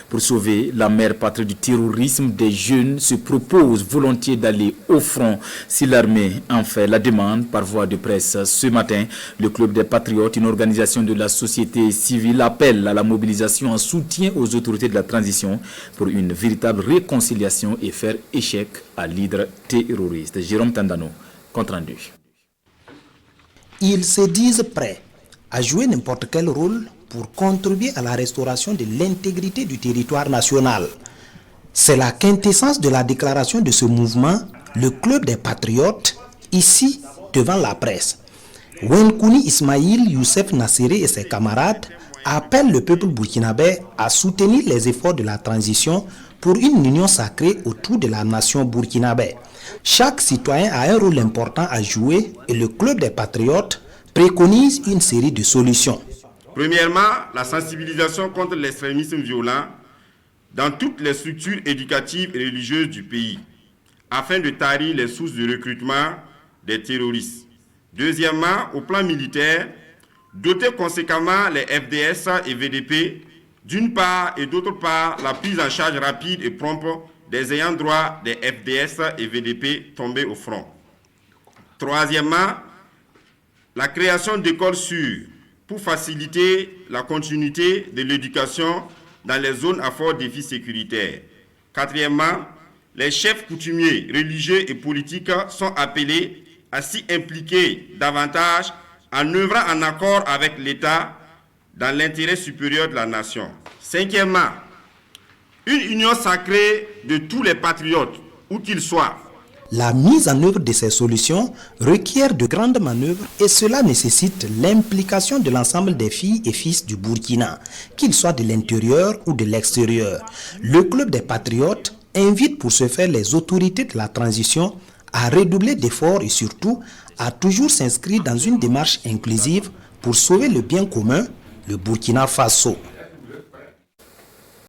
Pour sauver la mère patrie du terrorisme, des jeunes se proposent volontiers d'aller au front si l'armée en fait la demande par voie de presse. Ce matin, le Club des Patriotes, une organisation de la société civile, appelle à la mobilisation en soutien aux autorités de la transition pour une véritable réconciliation et faire échec à l'hydre terroriste. Jérôme Tandano, compte rendu. Ils se disent prêts à jouer n'importe quel rôle pour contribuer à la restauration de l'intégrité du territoire national. C'est la quintessence de la déclaration de ce mouvement, le Club des Patriotes, ici devant la presse. Wenkouni Ismail Youssef Nasséré et ses camarades appellent le peuple burkinabé à soutenir les efforts de la transition pour une union sacrée autour de la nation burkinabé. Chaque citoyen a un rôle important à jouer et le Club des Patriotes préconise une série de solutions. Premièrement, la sensibilisation contre l'extrémisme violent dans toutes les structures éducatives et religieuses du pays, afin de tarir les sources de recrutement des terroristes. Deuxièmement, au plan militaire, doter conséquemment les FDS et VDP, d'une part, et d'autre part, la prise en charge rapide et prompte des ayants droit des FDS et VDP tombés au front. Troisièmement, la création d'écoles sûres pour faciliter la continuité de l'éducation dans les zones à fort défi sécuritaire. Quatrièmement, les chefs coutumiers, religieux et politiques sont appelés à s'y impliquer davantage en œuvrant en accord avec l'État dans l'intérêt supérieur de la nation. Cinquièmement, une union sacrée de tous les patriotes, où qu'ils soient. La mise en œuvre de ces solutions requiert de grandes manœuvres et cela nécessite l'implication de l'ensemble des filles et fils du Burkina, qu'ils soient de l'intérieur ou de l'extérieur. Le Club des Patriotes invite pour ce faire les autorités de la transition à redoubler d'efforts et surtout à toujours s'inscrire dans une démarche inclusive pour sauver le bien commun, le Burkina Faso.